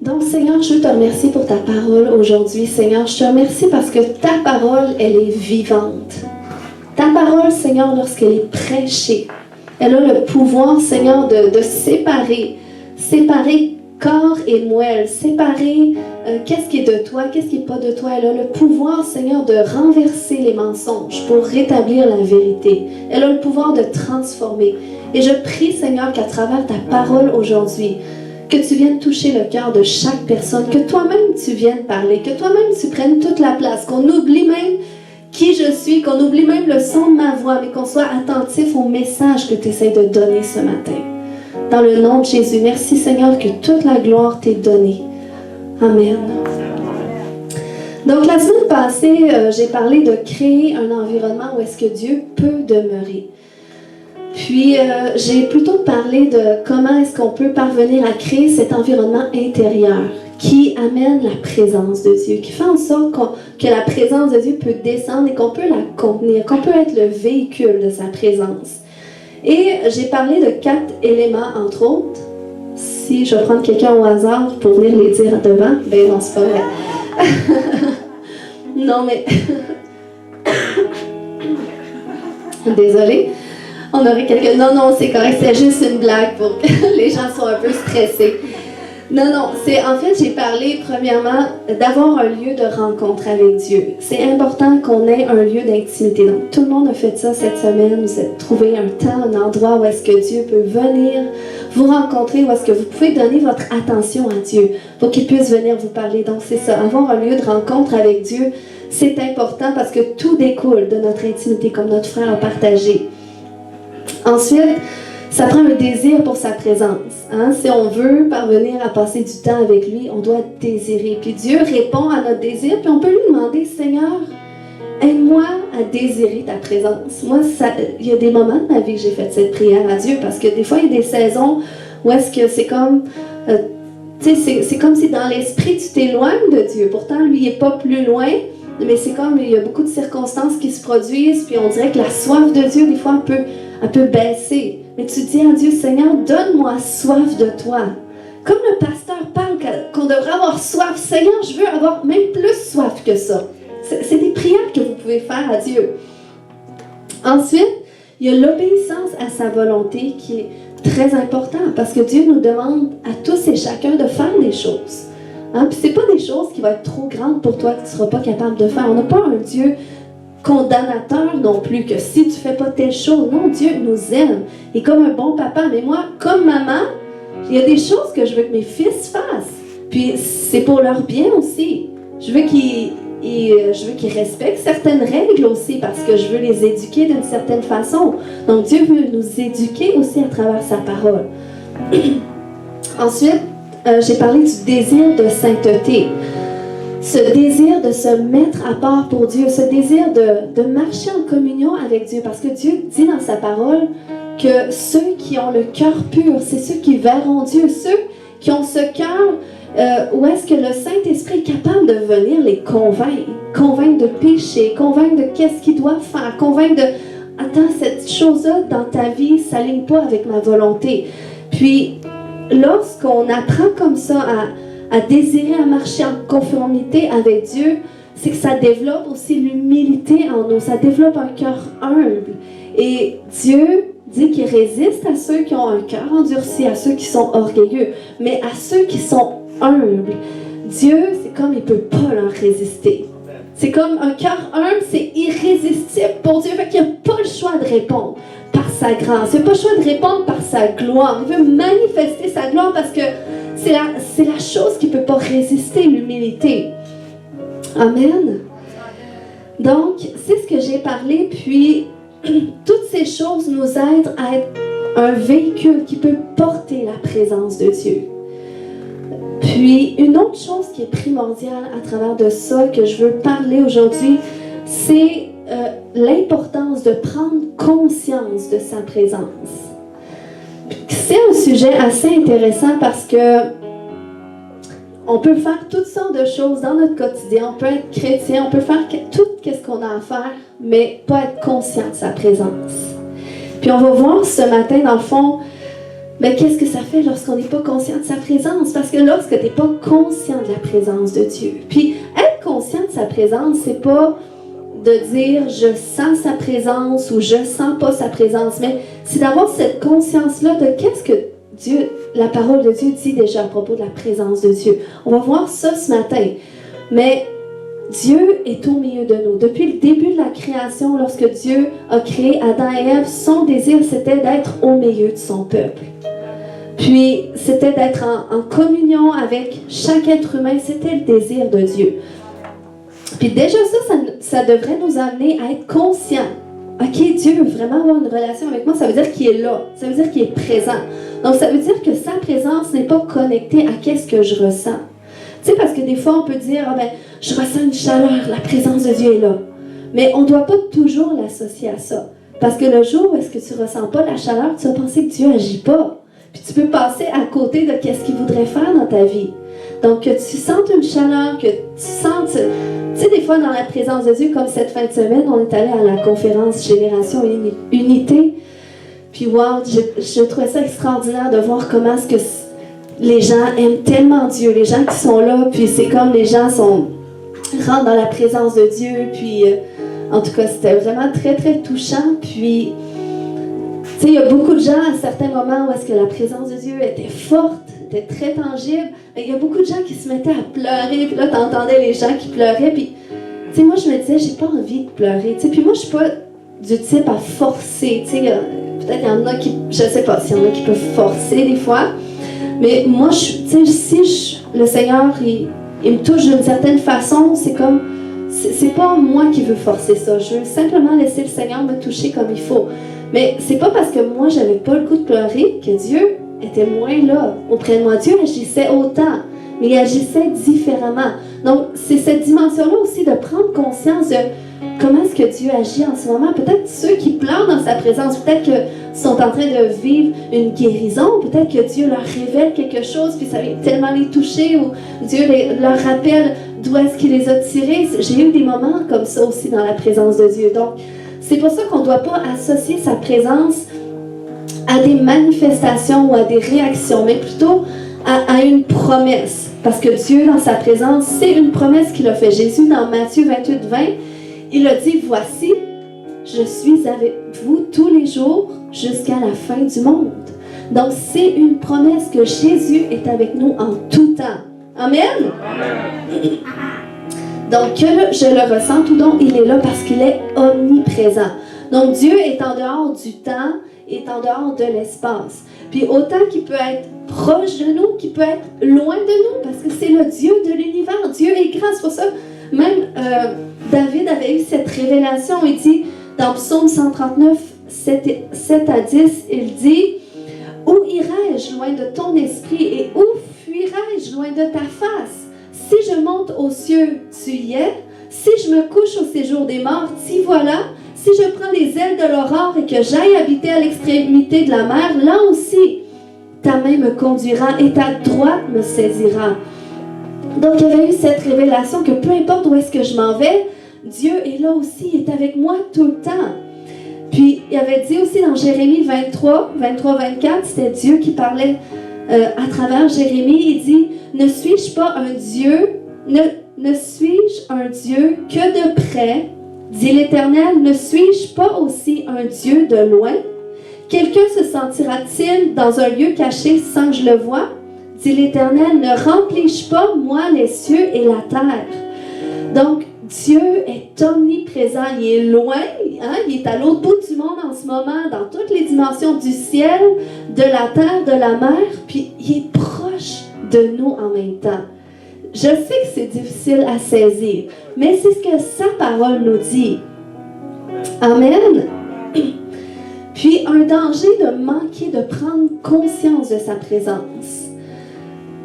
Donc, Seigneur, je veux te remercier pour ta parole aujourd'hui. Seigneur, je te remercie parce que ta parole, elle est vivante. Ta parole, Seigneur, lorsqu'elle est prêchée, elle a le pouvoir, Seigneur, de séparer corps et moelle, séparer qu'est-ce qui est de toi, qu'est-ce qui n'est pas de toi. Elle a le pouvoir, Seigneur, de renverser les mensonges pour rétablir la vérité. Elle a le pouvoir de transformer. Et je prie, Seigneur, qu'à travers ta parole aujourd'hui, que tu viennes toucher le cœur de chaque personne, que toi-même tu viennes parler, que toi-même tu prennes toute la place, qu'on oublie même qui je suis, qu'on oublie même le son de ma voix, mais qu'on soit attentif au message que tu essaies de donner ce matin. Dans le nom de Jésus, merci Seigneur que toute la gloire t'est donnée. Amen. Donc la semaine passée, j'ai parlé de créer un environnement où est-ce que Dieu peut demeurer. Puis, j'ai plutôt parlé de comment est-ce qu'on peut parvenir à créer cet environnement intérieur qui amène la présence de Dieu, qui fait en sorte que la présence de Dieu peut descendre et qu'on peut la contenir, qu'on peut être le véhicule de sa présence. Et j'ai parlé de 4 éléments, entre autres. Si je vais prendre quelqu'un au hasard pour venir les dire devant, ben non, c'est pas vrai. Non, mais... Désolée. On aurait quelqu'un... Non, c'est correct, c'est juste une blague pour que les gens soient un peu stressés. Non, en fait, j'ai parlé, premièrement, d'avoir un lieu de rencontre avec Dieu. C'est important qu'on ait un lieu d'intimité. Donc, tout le monde a fait ça cette semaine. Vous avez trouvé un temps, un endroit où est-ce que Dieu peut venir vous rencontrer, où est-ce que vous pouvez donner votre attention à Dieu pour qu'il puisse venir vous parler. Donc, c'est ça, avoir un lieu de rencontre avec Dieu, c'est important parce que tout découle de notre intimité, comme notre frère a partagé. Ensuite, ça prend un désir pour sa présence. Hein? Si on veut parvenir à passer du temps avec lui, on doit désirer. Puis Dieu répond à notre désir, puis on peut lui demander, Seigneur, aide-moi à désirer ta présence. Moi, il y a des moments de ma vie que j'ai fait cette prière à Dieu, parce que des fois, il y a des saisons où est-ce que c'est comme... c'est comme si dans l'esprit, tu t'éloignes de Dieu. Pourtant, lui, il n'est pas plus loin, mais c'est comme, il y a beaucoup de circonstances qui se produisent, puis on dirait que la soif de Dieu, des fois, elle peut baisser. Mais tu dis à Dieu, Seigneur, donne-moi soif de toi. Comme le pasteur parle qu'on devrait avoir soif, Seigneur, je veux avoir même plus soif que ça. C'est des prières que vous pouvez faire à Dieu. Ensuite, il y a l'obéissance à sa volonté qui est très importante parce que Dieu nous demande à tous et chacun de faire des choses. Hein? Puis c'est pas des choses qui vont être trop grandes pour toi que tu ne seras pas capable de faire. On n'a pas un Dieu condamnateur non plus, que si tu fais pas telle chose, non, Dieu nous aime. Et comme un bon papa, mais moi, comme maman, il y a des choses que je veux que mes fils fassent. Puis c'est pour leur bien aussi. Je veux qu'ils respectent certaines règles aussi parce que je veux les éduquer d'une certaine façon. Donc Dieu veut nous éduquer aussi à travers sa parole. Ensuite, j'ai parlé du désir de sainteté. Ce désir de se mettre à part pour Dieu, ce désir de marcher en communion avec Dieu, parce que Dieu dit dans sa parole que ceux qui ont le cœur pur, c'est ceux qui verront Dieu, ceux qui ont ce cœur où est-ce que le Saint-Esprit est capable de venir les convaincre de péché, convaincre de qu'est-ce qu'ils doivent faire, convaincre de « Attends, cette chose-là dans ta vie ne s'aligne pas avec ma volonté. » Puis, lorsqu'on apprend comme ça à désirer, à marcher en conformité avec Dieu, c'est que ça développe aussi l'humilité en nous, ça développe un cœur humble. Et Dieu dit qu'il résiste à ceux qui ont un cœur endurci, à ceux qui sont orgueilleux, mais à ceux qui sont humbles. Dieu, c'est comme il ne peut pas leur résister. C'est comme un cœur humble, c'est irrésistible pour Dieu, fait qu'il n'a pas le choix de répondre par sa grâce, il n'a pas le choix de répondre par sa gloire. Il veut manifester sa gloire parce que c'est la chose qui ne peut pas résister, l'humilité. Amen. Donc, c'est ce que j'ai parlé, puis toutes ces choses nous aident à être un véhicule qui peut porter la présence de Dieu. Puis, une autre chose qui est primordiale à travers de ça, que je veux parler aujourd'hui, c'est l'importance de prendre conscience de sa présence. C'est un sujet assez intéressant parce que on peut faire toutes sortes de choses dans notre quotidien. On peut être chrétien, on peut faire tout ce qu'on a à faire, mais pas être conscient de sa présence. Puis on va voir ce matin, dans le fond, Mais qu'est-ce que ça fait lorsqu'on n'est pas conscient de sa présence? Parce que lorsque tu n'es pas conscient de la présence de Dieu, puis être conscient de sa présence, c'est pas de dire je sens sa présence ou je sens pas sa présence, mais c'est d'avoir cette conscience-là de qu'est-ce que Dieu, la parole de Dieu dit déjà à propos de la présence de Dieu. On va voir ça ce matin. Mais Dieu est au milieu de nous. Depuis le début de la création, lorsque Dieu a créé Adam et Ève, son désir c'était d'être au milieu de son peuple. Puis c'était d'être en communion avec chaque être humain, c'était le désir de Dieu. Puis déjà ça devrait nous amener à être conscients. OK, Dieu veut vraiment avoir une relation avec moi, ça veut dire qu'il est là, ça veut dire qu'il est présent. Donc ça veut dire que sa présence n'est pas connectée à qu'est-ce que je ressens. Tu sais, parce que des fois on peut dire, ah ben, je ressens une chaleur, la présence de Dieu est là. Mais on ne doit pas toujours l'associer à ça. Parce que le jour où est-ce que tu ne ressens pas la chaleur, tu vas penser que Dieu n'agit pas. Puis tu peux passer à côté de qu'est-ce qu'il voudrait faire dans ta vie. Donc, que tu sentes une chaleur, que tu sentes... Tu sais, des fois, dans la présence de Dieu, comme cette fin de semaine, on est allé à la conférence Génération Unité. Puis, wow, je trouvais ça extraordinaire de voir comment est-ce que les gens aiment tellement Dieu. Les gens qui sont là, puis c'est comme les gens rentrent dans la présence de Dieu. Puis, en tout cas, c'était vraiment très, très touchant. Puis... Tu sais, il y a beaucoup de gens à certains moments où est-ce que la présence de Dieu était forte, était très tangible. Mais il y a beaucoup de gens qui se mettaient à pleurer. Puis là, tu entendais les gens qui pleuraient. Puis, tu sais, moi, je me disais, j'ai pas envie de pleurer. Tu sais, puis moi, je suis pas du type à forcer. Tu sais, peut-être qu'il y en a qui, je sais pas s'il y en a qui peuvent forcer des fois. Mais moi, tu sais, si le Seigneur, il me touche d'une certaine façon, c'est comme, c'est pas moi qui veux forcer ça. Je veux simplement laisser le Seigneur me toucher comme il faut. Mais c'est pas parce que moi, j'avais pas le goût de pleurer que Dieu était moins là auprès de moi. Dieu agissait autant, mais il agissait différemment. Donc, c'est cette dimension-là aussi de prendre conscience de comment est-ce que Dieu agit en ce moment. Peut-être ceux qui pleurent dans sa présence, peut-être qu'ils sont en train de vivre une guérison, peut-être que Dieu leur révèle quelque chose, puis ça vient tellement les toucher, ou Dieu leur rappelle d'où est-ce qu'il les a tirés. J'ai eu des moments comme ça aussi dans la présence de Dieu. Donc, c'est pour ça qu'on ne doit pas associer sa présence à des manifestations ou à des réactions, mais plutôt à une promesse. Parce que Dieu, dans sa présence, c'est une promesse qu'il a fait. Jésus, dans Matthieu 28, 20, il a dit, « Voici, je suis avec vous tous les jours jusqu'à la fin du monde. » Donc, c'est une promesse que Jésus est avec nous en tout temps. Amen? Amen. Donc, que je le ressente ou non, il est là parce qu'il est omniprésent. Donc, Dieu est en dehors du temps, est en dehors de l'espace. Puis, autant qu'il peut être proche de nous, qu'il peut être loin de nous, parce que c'est le Dieu de l'univers. Dieu est grand, c'est pour ça. Même David avait eu cette révélation. Il dit, dans Psaume 139, 7 à 10, il dit, « Où irai-je loin de ton esprit et où fuirai-je loin de ta face? Si je monte aux cieux, tu y es. Si je me couche au séjour des morts, t'y voilà. Si je prends les ailes de l'aurore et que j'aille habiter à l'extrémité de la mer, là aussi, ta main me conduira et ta droite me saisira. » Donc, il y avait eu cette révélation que peu importe où est-ce que je m'en vais, Dieu est là aussi, il est avec moi tout le temps. Puis, il avait dit aussi dans Jérémie 23, 24, c'était Dieu qui parlait à travers Jérémie, il dit, « Ne suis-je pas un Dieu, ne suis-je un Dieu que de près, dit l'Éternel, ne suis-je pas aussi un Dieu de loin? Quelqu'un se sentira-t-il dans un lieu caché sans que je le voie? Dit l'Éternel, ne remplis-je pas, moi, les cieux et la terre? » Donc, Dieu est omniprésent, il est loin, hein? Il est à l'autre bout du monde en ce moment, dans toutes les dimensions du ciel, de la terre, de la mer, puis il est proche de nous en même temps. Je sais que c'est difficile à saisir, mais c'est ce que sa parole nous dit. Amen. Puis un danger de manquer de prendre conscience de sa présence,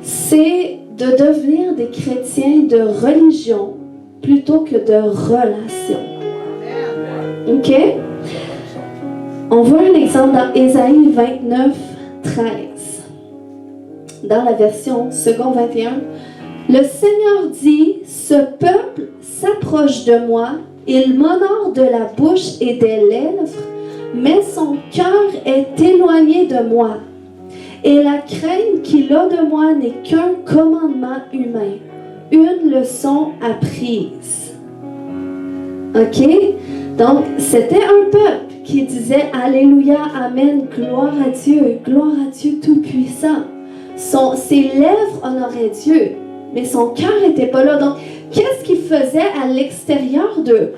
c'est de devenir des chrétiens de religion plutôt que de relation. OK? On voit un exemple dans Ésaïe 29, 13. Dans la version second 21, le Seigneur dit, « Ce peuple s'approche de moi, il m'honore de la bouche et des lèvres, mais son cœur est éloigné de moi. Et la crainte qu'il a de moi n'est qu'un commandement humain, une leçon apprise. OK? Donc, c'était un peuple qui disait Alléluia, Amen, gloire à Dieu Tout-Puissant. Ses lèvres honoraient Dieu, mais son cœur n'était pas là. Donc, qu'est-ce qu'ils faisaient à l'extérieur d'eux?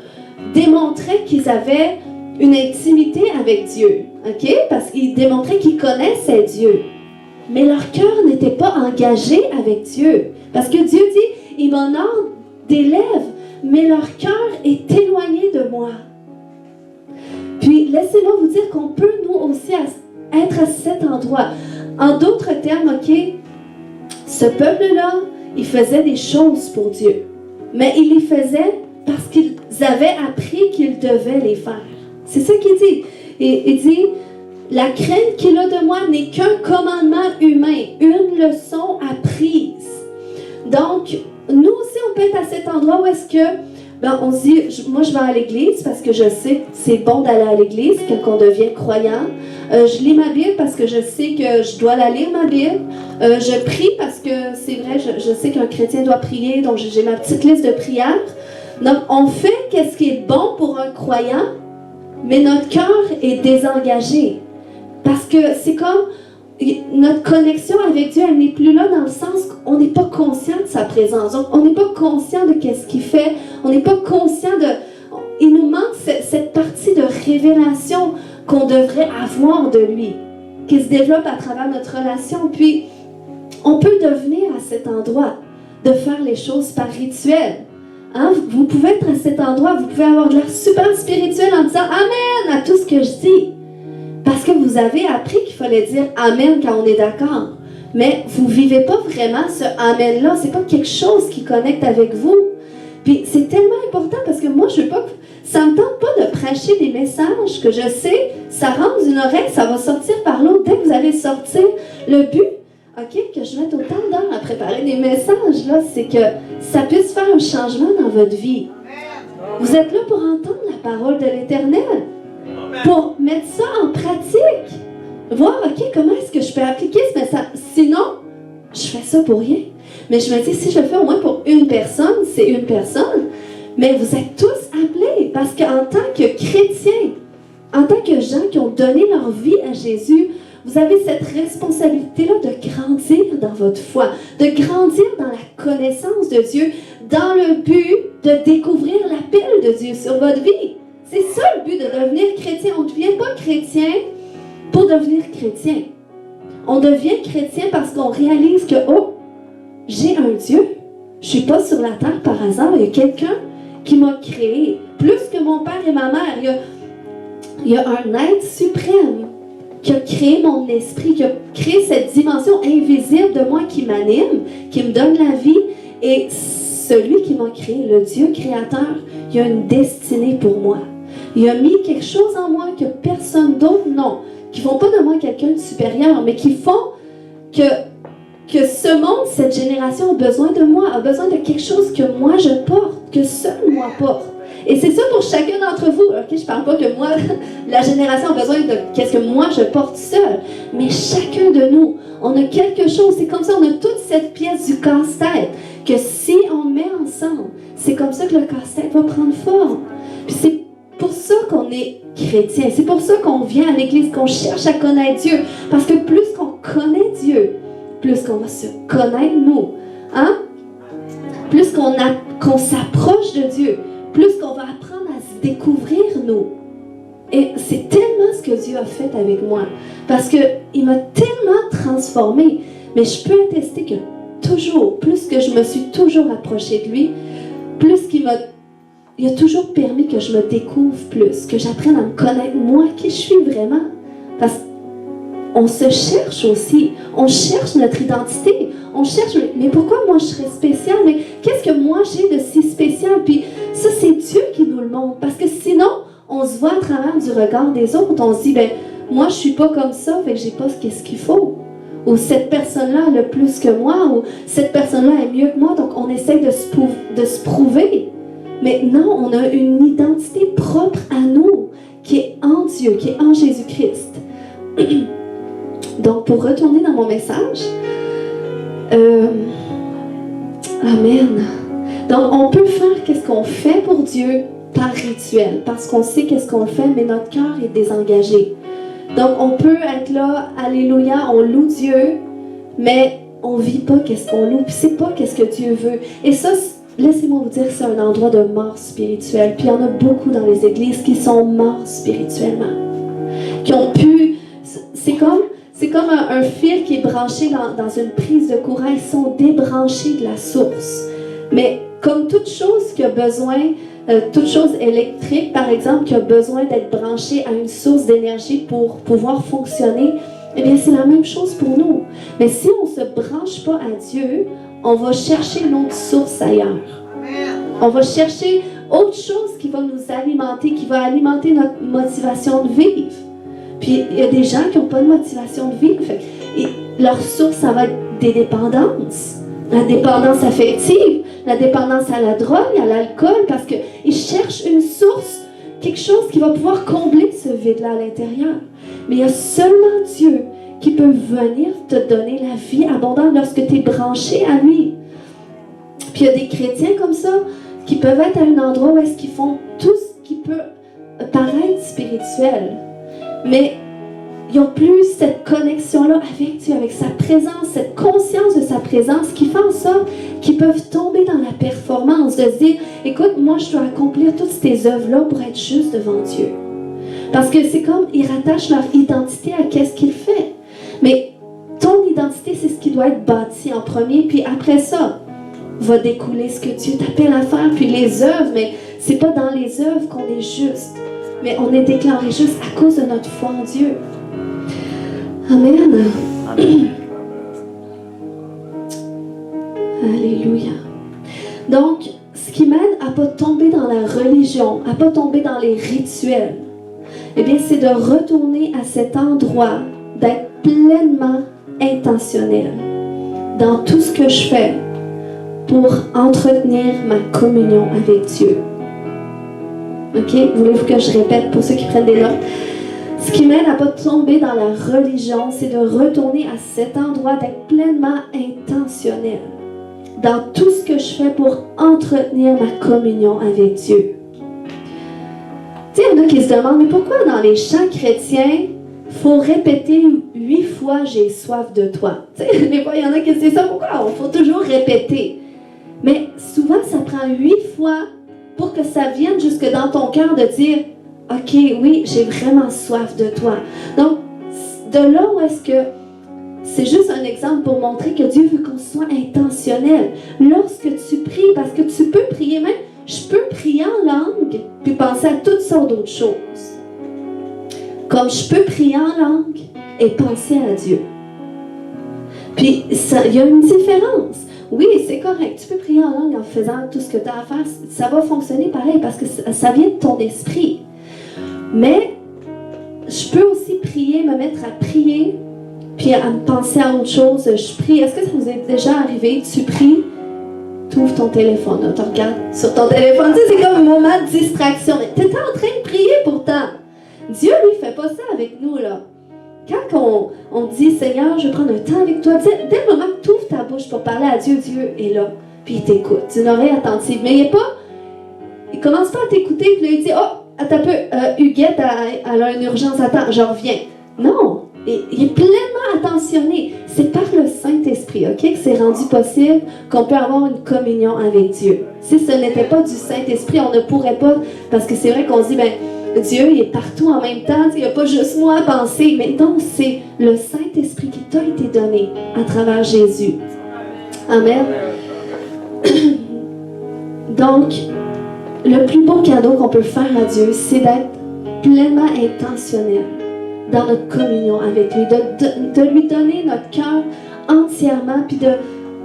Démontraient qu'ils avaient une intimité avec Dieu, OK? Parce qu'ils démontraient qu'ils connaissaient Dieu. Mais leur cœur n'était pas engagé avec Dieu. Parce que Dieu dit, ils m'honorent des lèvres, mais leur cœur est éloigné de moi. Puis, laissez-moi vous dire qu'on peut, nous aussi, être à cet endroit. En d'autres termes, OK, ce peuple-là, il faisait des choses pour Dieu. Mais il les faisait parce qu'ils avaient appris qu'ils devaient les faire. C'est ça qu'il dit. Et il dit, la crainte qu'il a de moi n'est qu'un commandement humain, une leçon apprise. Donc, nous aussi, on peut être à cet endroit où est-ce que, on se dit, moi je vais à l'église parce que je sais que c'est bon d'aller à l'église quand on devient croyant. Je lis ma Bible parce que je sais que je dois la lire, ma Bible. Je prie parce que c'est vrai, je sais qu'un chrétien doit prier, donc j'ai ma petite liste de prières. Donc, on fait qu'est-ce qui est bon pour un croyant, mais notre cœur est désengagé. Parce que c'est comme notre connexion avec Dieu, elle n'est plus là dans le sens qu'on n'est pas conscient de sa présence. Donc, on n'est pas conscient de qu'est-ce qu'il fait. On n'est pas conscient de... Il nous manque cette partie de révélation qu'on devrait avoir de lui, qui se développe à travers notre relation. Puis, on peut devenir à cet endroit de faire les choses par rituel. Hein? Vous pouvez être à cet endroit, vous pouvez avoir de l'air super spirituel en disant « Amen » à tout ce que je dis. Parce que vous avez appris qu'il fallait dire « Amen » quand on est d'accord. Mais vous ne vivez pas vraiment ce « Amen » là. Ce n'est pas quelque chose qui connecte avec vous. Puis c'est tellement important parce que moi, je veux pas... Ça ne me tente pas de prêcher des messages que je sais, ça rentre d'une oreille, ça va sortir par l'autre. Dès que vous allez sortir, le but, OK, que je mette autant d'heures à préparer des messages, là, c'est que ça puisse faire un changement dans votre vie. Vous êtes là pour entendre la parole de l'Éternel, pour mettre ça en pratique. Voir, OK, comment est-ce que je peux appliquer ce message? Sinon, je fais ça pour rien. Mais je me dis, si je le fais au moins pour une personne, c'est une personne. Mais vous êtes tous appelés parce qu'en tant que chrétiens, en tant que gens qui ont donné leur vie à Jésus, vous avez cette responsabilité-là de grandir dans votre foi, de grandir dans la connaissance de Dieu, dans le but de découvrir l'appel de Dieu sur votre vie. C'est ça le but de devenir chrétien. On ne devient pas chrétien pour devenir chrétien. On devient chrétien parce qu'on réalise que, oh, j'ai un Dieu. Je ne suis pas sur la terre par hasard. Il y a quelqu'un qui m'a créé. Plus que mon père et ma mère, il y a un être suprême qui a créé mon esprit, qui a créé cette dimension invisible de moi qui m'anime, qui me donne la vie. Et celui qui m'a créé, le Dieu créateur, il a une destinée pour moi. Il a mis quelque chose en moi que personne d'autre, non, qui ne font pas de moi quelqu'un de supérieur, mais qui font que ce monde, cette génération a besoin de moi, a besoin de quelque chose que moi je porte, que seul moi porte. Et c'est ça pour chacun d'entre vous. OK, je ne parle pas que moi, la génération a besoin de qu'est-ce que moi je porte seul. Mais chacun de nous, on a quelque chose. C'est comme ça, on a toute cette pièce du casse-tête que si on met ensemble, c'est comme ça que le casse-tête va prendre forme. Puis c'est pour ça qu'on est chrétien. C'est pour ça qu'on vient à l'église, qu'on cherche à connaître Dieu. Parce que plus qu'on connaît Dieu, plus qu'on va se connaître nous. Hein? Plus qu'on s'approche de Dieu, plus qu'on va apprendre à se découvrir nous. Et c'est tellement ce que Dieu a fait avec moi. Parce qu'il m'a tellement transformée. Mais je peux attester que toujours, plus que je me suis toujours approchée de lui, plus il a toujours permis que je me découvre plus, que j'apprenne à me connaître moi, qui je suis vraiment. Parce qu'on se cherche aussi. On cherche notre identité. On cherche, mais pourquoi moi je serais spéciale? Mais qu'est-ce que moi j'ai de si spécial? Puis ça, c'est Dieu qui nous le montre. Parce que sinon, on se voit à travers du regard des autres. On se dit, ben moi je suis pas comme ça, fait que j'ai pas ce qu'il faut. Ou cette personne-là elle a plus que moi, ou cette personne-là est mieux que moi, donc on essaie de se prouver. Mais non, on a une identité propre à nous, qui est en Dieu, qui est en Jésus-Christ. Donc, pour retourner dans mon message, Amen. Donc, on peut faire qu'est-ce qu'on fait pour Dieu par rituel, parce qu'on sait qu'est-ce qu'on fait, mais notre cœur est désengagé. Donc, on peut être là, alléluia, on loue Dieu, mais on ne vit pas qu'est-ce qu'on loue, puis c'est pas qu'est-ce que Dieu veut. Et ça, laissez-moi vous dire, c'est un endroit de mort spirituelle. Puis il y en a beaucoup dans les églises qui sont morts spirituellement. Qui ont pu... C'est comme un fil qui est branché dans une prise de courant. Ils sont débranchés de la source. Mais comme toute chose qui a besoin, toute chose électrique, par exemple, qui a besoin d'être branchée à une source d'énergie pour pouvoir fonctionner, eh bien, c'est la même chose pour nous. Mais si on ne se branche pas à Dieu, on va chercher notre source ailleurs. On va chercher autre chose qui va nous alimenter, qui va alimenter notre motivation de vivre. Puis, il y a des gens qui n'ont pas de motivation de vivre. Et leur source, ça va être des dépendances. La dépendance affective, la dépendance à la drogue, à l'alcool, parce qu'ils cherchent une source, quelque chose qui va pouvoir combler ce vide-là à l'intérieur. Mais il y a seulement Dieu qui peut venir te donner la vie abondante lorsque tu es branché à lui. Puis il y a des chrétiens comme ça qui peuvent être à un endroit où est-ce qu'ils font tout ce qui peut paraître spirituel. Mais ils n'ont plus cette connexion-là avec Dieu, avec sa présence, cette conscience de sa présence qui fait en sorte qu'ils peuvent tomber dans la performance, de se dire, écoute, moi je dois accomplir toutes ces œuvres-là pour être juste devant Dieu. Parce que c'est comme, ils rattachent leur identité à qu'est-ce qu'ils font. Mais ton identité, c'est ce qui doit être bâti en premier, puis après ça, va découler ce que Dieu t'appelle à faire, puis les œuvres, mais c'est pas dans les œuvres qu'on est juste, mais on est déclaré juste à cause de notre foi en Dieu. Amen. Alléluia. Donc, ce qui m'aide à ne pas tomber dans la religion, à ne pas tomber dans les rituels, eh bien, c'est de retourner à cet endroit, d'être pleinement intentionnel dans tout ce que je fais pour entretenir ma communion avec Dieu. OK? Voulez-vous que je répète pour ceux qui prennent des notes? Ce qui m'aide à ne pas tomber dans la religion, c'est de retourner à cet endroit, d'être pleinement intentionnel dans tout ce que je fais pour entretenir ma communion avec Dieu. Tu sais, il y en a qui se demandent, mais pourquoi dans les chants chrétiens, il faut répéter 8 fois « j'ai soif de toi ». Tu sais, des fois, il y en a qui se disent ça, pourquoi il faut toujours répéter? Mais souvent, ça prend 8 fois pour que ça vienne jusque dans ton cœur de dire « OK, oui, j'ai vraiment soif de toi ». Donc, de là où est-ce que c'est juste un exemple pour montrer que Dieu veut qu'on soit intentionnel. Lorsque tu pries, parce que tu peux prier même, je peux prier en langue puis penser à toutes sortes d'autres choses. Comme je peux prier en langue et penser à Dieu. Puis, il y a une différence. Oui, c'est correct. Tu peux prier en langue en faisant tout ce que tu as à faire. Ça va fonctionner pareil parce que ça vient de ton esprit. Mais, je peux aussi prier, me mettre à prier, puis à me penser à autre chose. Je prie. Est-ce que ça vous est déjà arrivé? Tu pries, tu ouvres ton téléphone, tu regardes sur ton téléphone. Tu sais, c'est comme un moment de distraction. Mais tu étais en train de prier pourtant. Dieu, lui, ne fait pas ça avec nous, là. Quand on dit, Seigneur, je vais prendre un temps avec toi, dès le moment que tu ouvres ta bouche pour parler à Dieu, Dieu est là, puis il t'écoute, d'une oreille attentive. Mais il commence pas à t'écouter, puis là, il dit, oh, attends un peu, Huguette, elle a une urgence, attends, je reviens. Non, il est pleinement attentionné. C'est par le Saint-Esprit, OK, que c'est rendu possible qu'on peut avoir une communion avec Dieu. Si ce n'était pas du Saint-Esprit, on ne pourrait pas, parce que c'est vrai qu'on se dit, ben, Dieu, il est partout en même temps. Il n'y a pas juste moi à penser. Mais donc, c'est le Saint-Esprit qui t'a été donné à travers Jésus. Amen. Donc, le plus beau cadeau qu'on peut faire à Dieu, c'est d'être pleinement intentionnel dans notre communion avec lui. De lui donner notre cœur entièrement, puis de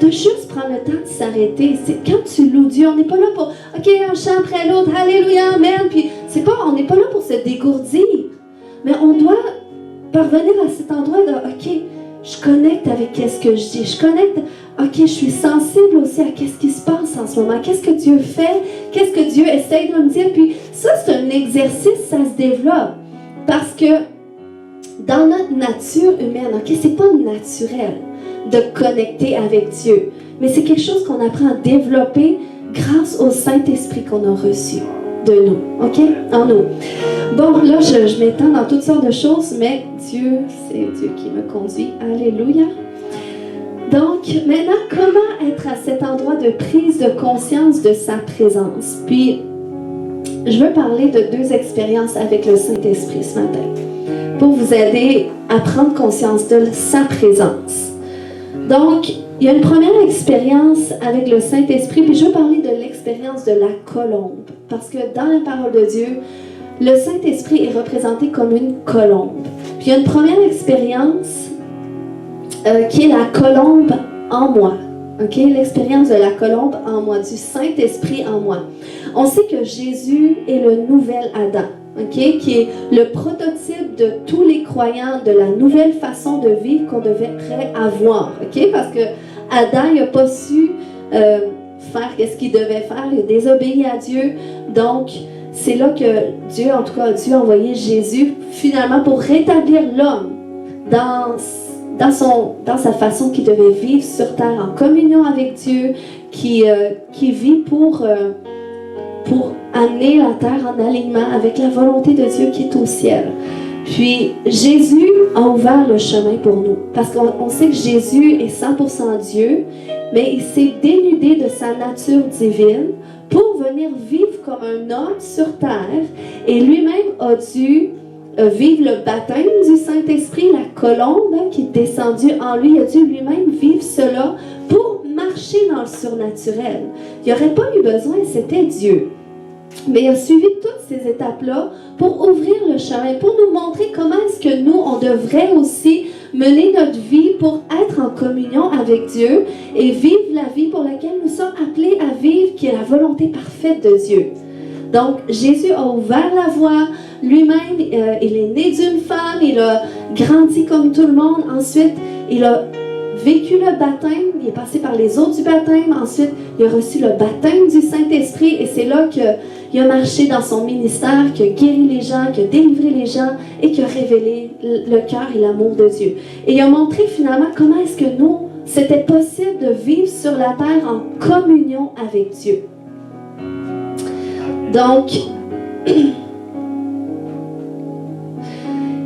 juste prendre le temps de s'arrêter. C'est quand tu loues Dieu, on n'est pas là pour OK, un chant après l'autre, alléluia, amen. Puis on n'est pas là pour se dégourdir. Mais on doit parvenir à cet endroit de OK, je connecte avec qu'est-ce que je dis. Je connecte, OK, je suis sensible aussi à qu'est-ce qui se passe en ce moment. Qu'est-ce que Dieu fait? Qu'est-ce que Dieu essaye de me dire? Puis ça, c'est un exercice, ça se développe. Parce que dans notre nature humaine, ok, c'est pas naturel de connecter avec Dieu, mais c'est quelque chose qu'on apprend à développer grâce au Saint-Esprit qu'on a reçu de nous, ok, en nous. Bon, là, je m'étends dans toutes sortes de choses, mais Dieu, c'est Dieu qui me conduit. Alléluia. Donc, maintenant, comment être à cet endroit de prise de conscience de sa présence? Puis, je veux parler de 2 expériences avec le Saint-Esprit ce matin, pour vous aider à prendre conscience de sa présence. Donc, il y a une première expérience avec le Saint-Esprit, puis je veux parler de l'expérience de la colombe, parce que dans la parole de Dieu, le Saint-Esprit est représenté comme une colombe. Puis il y a une première expérience qui est la colombe en moi. Ok, l'expérience de la colombe en moi, du Saint-Esprit en moi. On sait que Jésus est le nouvel Adam, ok, qui est le prototype de tous les croyants, de la nouvelle façon de vivre qu'on devrait avoir. Ok, parce que Adam n'a pas su faire ce qu'il devait faire, il a désobéi à Dieu. Donc, c'est là que Dieu, en tout cas, Dieu a envoyé Jésus finalement pour rétablir l'homme dans sa façon qu'il devait vivre sur terre, en communion avec Dieu, qui vit pour amener la terre en alignement avec la volonté de Dieu qui est au ciel. Puis Jésus a ouvert le chemin pour nous, parce qu'on sait que Jésus est 100% Dieu, mais il s'est dénudé de sa nature divine pour venir vivre comme un homme sur terre, et lui-même a dû vivre le baptême du Saint-Esprit, la colombe qui est descendue en lui, a dû lui-même vivre cela pour marcher dans le surnaturel. Il n'y aurait pas eu besoin, c'était Dieu. Mais il a suivi toutes ces étapes-là pour ouvrir le chemin, pour nous montrer comment est-ce que nous, on devrait aussi mener notre vie pour être en communion avec Dieu et vivre la vie pour laquelle nous sommes appelés à vivre, qui est la volonté parfaite de Dieu. Donc, Jésus a ouvert la voie. Lui-même, il est né d'une femme, il a grandi comme tout le monde. Ensuite, il a vécu le baptême, il est passé par les eaux du baptême. Ensuite, il a reçu le baptême du Saint-Esprit, et c'est là qu'il a marché dans son ministère, qu'il a guéri les gens, qu'il a délivré les gens et qu'il a révélé le cœur et l'amour de Dieu. Et il a montré finalement comment est-ce que nous, c'était possible de vivre sur la terre en communion avec Dieu. Donc,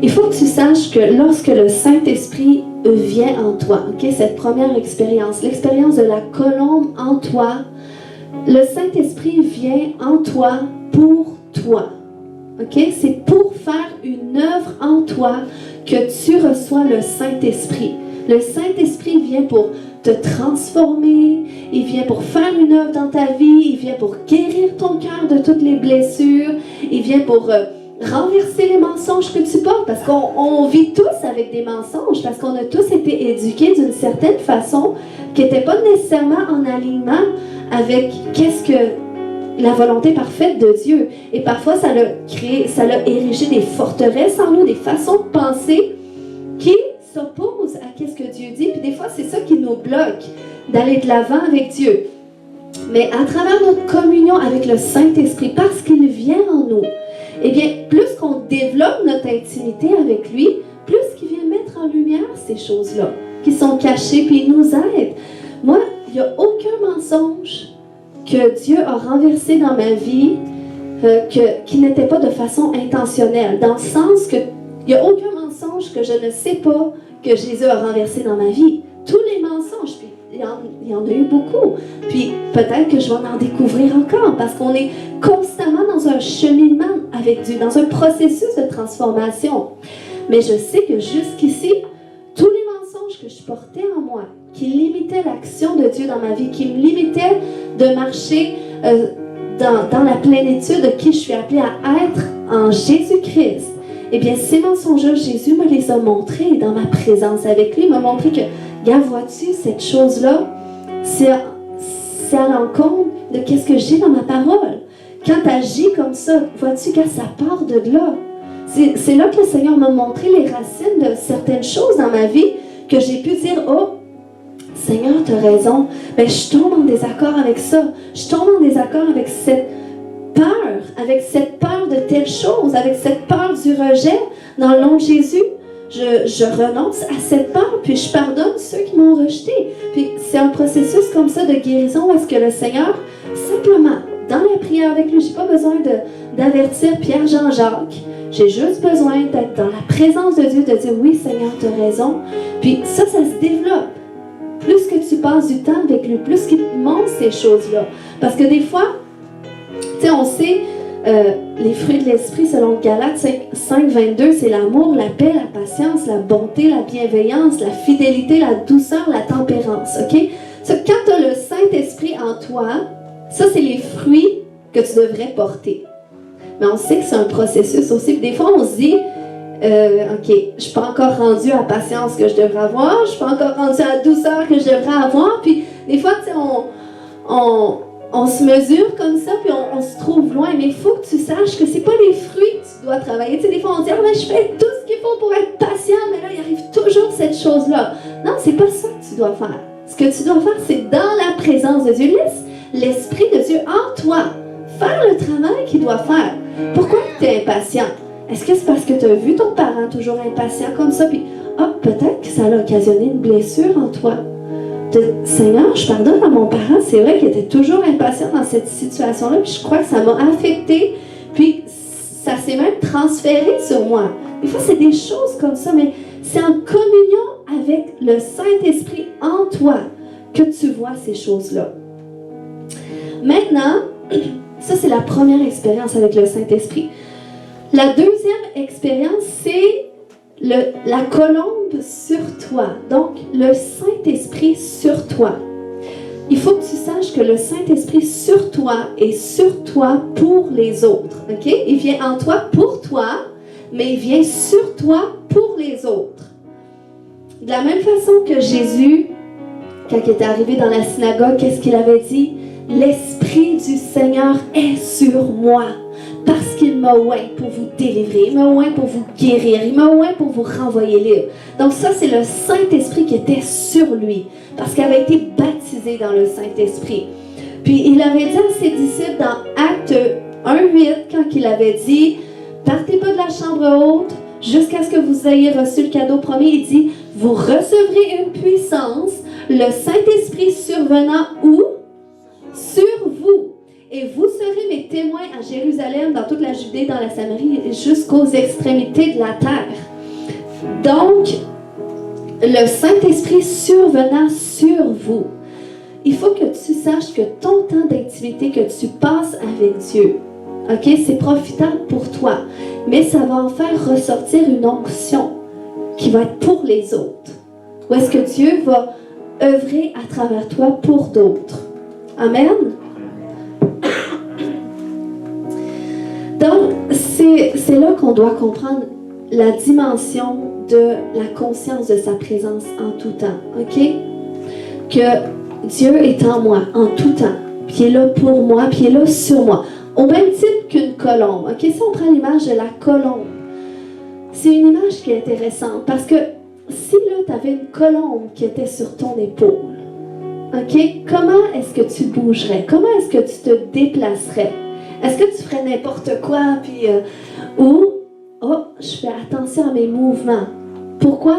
il faut que tu saches que lorsque le Saint-Esprit vient en toi, okay, cette première expérience, l'expérience de la colombe en toi, le Saint-Esprit vient en toi pour toi. Okay? C'est pour faire une œuvre en toi que tu reçois le Saint-Esprit. Le Saint-Esprit vient pour te transformer, il vient pour faire une œuvre dans ta vie, il vient pour guérir ton cœur de toutes les blessures, il vient pour renverser les mensonges que tu portes, parce qu'on vit tous avec des mensonges, parce qu'on a tous été éduqués d'une certaine façon qui n'était pas nécessairement en alignement avec qu'est-ce que la volonté parfaite de Dieu. Et parfois, ça l'a érigé des forteresses en nous, des façons de penser qui s'opposent à qu'est-ce que Dieu dit. Puis des fois, c'est ça qui nous bloque d'aller de l'avant avec Dieu. Mais à travers notre communion avec le Saint-Esprit, parce qu'il vient en nous, eh bien, plus qu'on développe notre intimité avec lui, plus qu'il vient mettre en lumière ces choses-là, qui sont cachées, puis il nous aide. Moi, il n'y a aucun mensonge que Dieu a renversé dans ma vie qui n'était pas de façon intentionnelle, dans le sens que il n'y a aucun mensonge que je ne sais pas que Jésus a renversé dans ma vie. Tous les mensonges, puis il y en a eu beaucoup. Puis peut-être que je vais en découvrir encore, parce qu'on est constamment dans un cheminement avec Dieu, dans un processus de transformation. Mais je sais que jusqu'ici, tous les mensonges que je portais en moi, qui limitaient l'action de Dieu dans ma vie, qui me limitaient de marcher dans la plénitude de qui je suis appelée à être en Jésus-Christ, eh bien, ces mensonges-là, Jésus me les a montrés dans ma présence avec lui. Il m'a montré que, gars, vois-tu, cette chose-là, c'est à l'encontre de qu'est-ce que j'ai dans ma parole. Quand tu agis comme ça, vois-tu, gars, ça part de là. C'est là que le Seigneur m'a montré les racines de certaines choses dans ma vie, que j'ai pu dire, oh, Seigneur, tu as raison. Ben, je tombe en désaccord avec ça. Je tombe en désaccord avec cette peur de telle chose, avec cette peur du rejet dans le nom de Jésus. je renonce à cette peur, puis je pardonne ceux qui m'ont rejeté. Puis c'est un processus comme ça de guérison où est-ce que le Seigneur, simplement, dans la prière avec lui, j'ai pas besoin d'avertir Pierre, Jean, Jacques. J'ai juste besoin d'être dans la présence de Dieu, de dire oui Seigneur, tu as raison. Puis ça se développe. Plus que tu passes du temps avec lui, plus qu'il te montre ces choses-là. Parce que des fois, tu sais, on sait, les fruits de l'esprit, selon Galates 5, 22, c'est l'amour, la paix, la patience, la bonté, la bienveillance, la fidélité, la douceur, la tempérance. OK? Quand tu as le Saint-Esprit en toi, ça, c'est les fruits que tu devrais porter. Mais on sait que c'est un processus aussi. Puis des fois, on se dit, OK, je ne suis pas encore rendue à la patience que je devrais avoir, je ne suis pas encore rendue à la douceur que je devrais avoir. Puis des fois, tu sais, on se mesure comme ça, puis on se trouve loin. Mais il faut que tu saches que ce n'est pas les fruits que tu dois travailler. Tu sais, des fois, on dit, mais je fais tout ce qu'il faut pour être patient, mais là, il arrive toujours cette chose-là. Non, ce n'est pas ça que tu dois faire. Ce que tu dois faire, c'est dans la présence de Dieu. Laisse l'Esprit de Dieu en toi faire le travail qu'il doit faire. Pourquoi tu es impatient? Est-ce que c'est parce que tu as vu ton parent toujours impatient comme ça, puis peut-être que ça a occasionné une blessure en toi. Seigneur, je pardonne à mon parent, c'est vrai qu'il était toujours impatient dans cette situation-là, puis je crois que ça m'a affecté, puis ça s'est même transféré sur moi. Des fois, c'est des choses comme ça, mais c'est en communion avec le Saint-Esprit en toi que tu vois ces choses-là. Maintenant, ça c'est la première expérience avec le Saint-Esprit. La deuxième expérience, c'est la colombe sur toi. Donc, le Saint-Esprit sur toi. Il faut que tu saches que le Saint-Esprit sur toi est sur toi pour les autres. OK? Il vient en toi pour toi, mais il vient sur toi pour les autres. De la même façon que Jésus, quand il était arrivé dans la synagogue, qu'est-ce qu'il avait dit? L'Esprit du Seigneur est sur moi. Parce qu'il m'a oint pour vous délivrer, il m'a oint pour vous guérir, il m'a oint pour vous renvoyer libre. Donc ça, c'est le Saint-Esprit qui était sur lui, parce qu'il avait été baptisé dans le Saint-Esprit. Puis il avait dit à ses disciples dans Actes 1:8, quand il avait dit « Partez pas de la chambre haute jusqu'à ce que vous ayez reçu le cadeau promis », il dit « Vous recevrez une puissance, le Saint-Esprit survenant où? Sur vous. Et vous serez mes témoins à Jérusalem, dans toute la Judée, dans la Samarie, jusqu'aux extrémités de la terre. » Donc, le Saint-Esprit survenant sur vous. Il faut que tu saches que ton temps d'intimité que tu passes avec Dieu, ok, c'est profitable pour toi, mais ça va en faire ressortir une onction qui va être pour les autres. Ou est-ce que Dieu va œuvrer à travers toi pour d'autres? Amen? Donc, c'est là qu'on doit comprendre la dimension de la conscience de sa présence en tout temps, ok? Que Dieu est en moi en tout temps, puis il est là pour moi, puis il est là sur moi. Au même titre qu'une colombe, ok? Si on prend l'image de la colombe, c'est une image qui est intéressante, parce que si là, tu avais une colombe qui était sur ton épaule, ok? Comment est-ce que tu bougerais? Comment est-ce que tu te déplacerais? Est-ce que tu ferais n'importe quoi, puis je fais attention à mes mouvements. Pourquoi?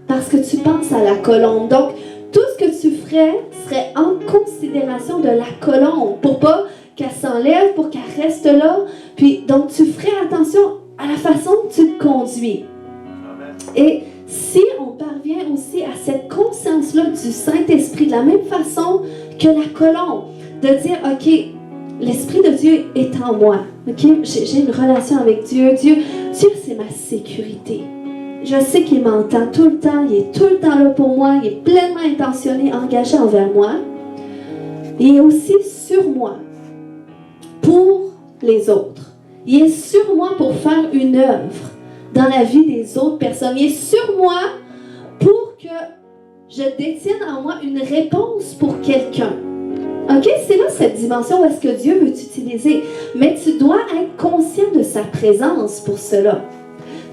Parce que tu penses à la colombe. Donc, tout ce que tu ferais serait en considération de la colombe, pour pas qu'elle s'enlève, pour qu'elle reste là. Puis, donc, tu ferais attention à la façon que tu te conduis. Et si on parvient aussi à cette conscience-là du Saint-Esprit, de la même façon que la colombe, de dire, OK, l'Esprit de Dieu est en moi. Okay? J'ai une relation avec Dieu. Dieu, c'est ma sécurité. Je sais qu'il m'entend tout le temps. Il est tout le temps là pour moi. Il est pleinement intentionné, engagé envers moi. Il est aussi sur moi pour les autres. Il est sur moi pour faire une œuvre dans la vie des autres personnes. Il est sur moi pour que je détienne en moi une réponse pour quelqu'un. OK? C'est là cette dimension où est-ce que Dieu veut t'utiliser. Mais tu dois être conscient de sa présence pour cela.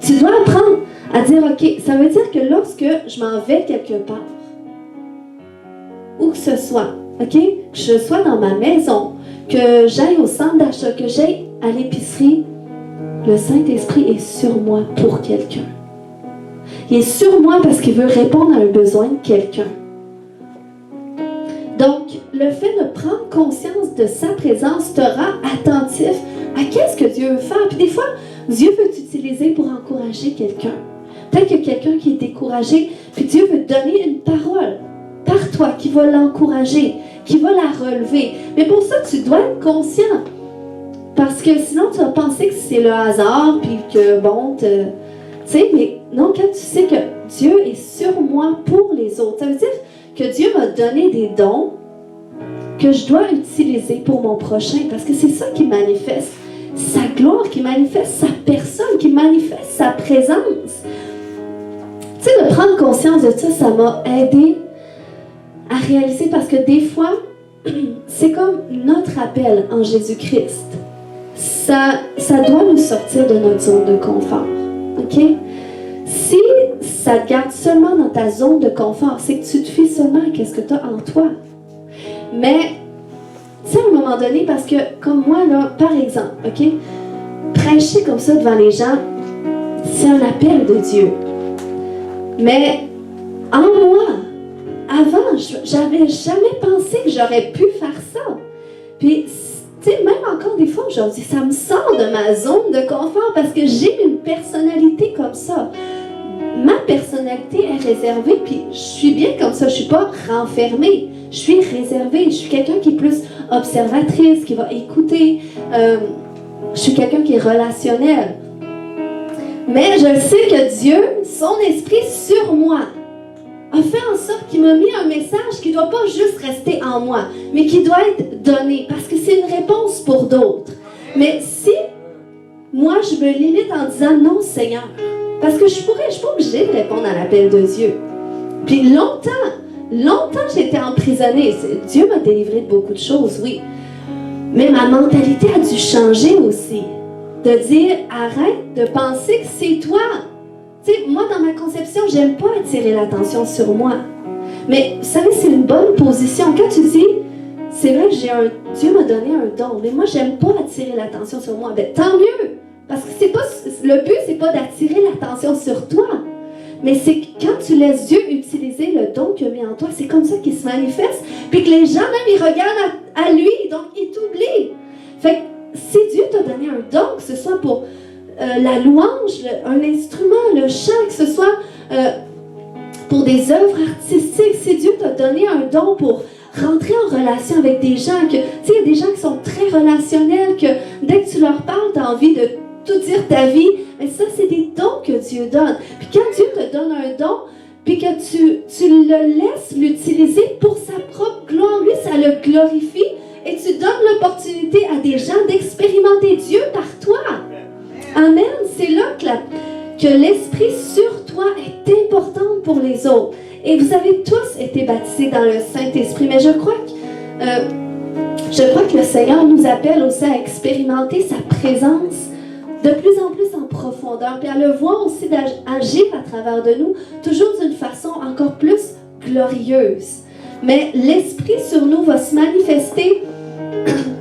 Tu dois apprendre à dire, OK, ça veut dire que lorsque je m'en vais quelque part, où que ce soit, OK? Que je sois dans ma maison, que j'aille au centre d'achat, que j'aille à l'épicerie, le Saint-Esprit est sur moi pour quelqu'un. Il est sur moi parce qu'il veut répondre à un besoin de quelqu'un. Donc, le fait de prendre conscience de sa présence te rend attentif à qu'est-ce que Dieu veut faire. Puis des fois, Dieu veut t'utiliser pour encourager quelqu'un. Peut-être qu'il y a quelqu'un qui est découragé, puis Dieu veut te donner une parole par toi qui va l'encourager, qui va la relever. Mais pour ça, tu dois être conscient. Parce que sinon, tu vas penser que c'est le hasard, puis que bon, tu sais, mais non, quand tu sais que Dieu est sur moi pour les autres, ça veut dire que Dieu m'a donné des dons que je dois utiliser pour mon prochain, parce que c'est ça qui manifeste sa gloire, qui manifeste sa personne, qui manifeste sa présence. Tu sais, de prendre conscience de ça, ça m'a aidé à réaliser, parce que des fois, c'est comme notre appel en Jésus-Christ. Ça doit nous sortir de notre zone de confort. OK? Si ça te garde seulement dans ta zone de confort, c'est que tu te fies seulement à ce que tu as en toi. Mais, tu sais, à un moment donné, parce que, comme moi, là, par exemple, OK? Prêcher comme ça devant les gens, c'est un appel de Dieu. Mais, en moi, avant, j'avais jamais pensé que j'aurais pu faire ça. Puis, tu sais, même encore des fois aujourd'hui, ça me sort de ma zone de confort parce que j'ai une personnalité comme ça. Ma personnalité est réservée, puis je suis bien comme ça. Je suis pas renfermée. Je suis réservée. Je suis quelqu'un qui est plus observatrice, qui va écouter. Je suis quelqu'un qui est relationnel. Mais je sais que Dieu, son esprit sur moi, a fait en sorte qu'il m'a mis un message qui ne doit pas juste rester en moi, mais qui doit être donné, parce que c'est une réponse pour d'autres. Mais si moi, je me limite en disant « Non, Seigneur », parce que je suis pas obligée de répondre à l'appel de Dieu. Puis longtemps, j'étais emprisonnée. Dieu m'a délivré de beaucoup de choses, oui. Mais ma mentalité a dû changer aussi. De dire « Arrête de penser que c'est toi ». Tu sais, moi, dans ma conception, j'aime pas attirer l'attention sur moi. Mais, vous savez, c'est une bonne position. Quand tu dis, c'est vrai que Dieu m'a donné un don, mais moi, j'aime pas attirer l'attention sur moi. Ben, tant mieux! Parce que le but, c'est pas d'attirer l'attention sur toi. Mais c'est que quand tu laisses Dieu utiliser le don qu'il a mis en toi, c'est comme ça qu'il se manifeste. Puis que les gens, même, ils regardent à lui, donc ils t'oublient. Fait que si Dieu t'a donné un don, que ce soit pour la louange, un instrument, le chant, que ce soit pour des œuvres artistiques, si Dieu t'a donné un don pour rentrer en relation avec des gens, tu sais, il y a des gens qui sont très relationnels, que dès que tu leur parles, tu as envie de tout dire ta vie, mais ça, c'est des dons que Dieu donne. Puis quand Dieu te donne un don, puis que tu le laisses l'utiliser pour sa propre gloire, lui, ça le glorifie, et tu donnes l'opportunité à des gens d'expérimenter Dieu par toi. Amen. C'est là que l'Esprit sur toi est important pour les autres. Et vous avez tous été baptisés dans le Saint-Esprit, mais je crois que le Seigneur nous appelle aussi à expérimenter sa présence de plus en plus en profondeur, puis à le voir aussi agir à travers de nous, toujours d'une façon encore plus glorieuse. Mais l'Esprit sur nous va se manifester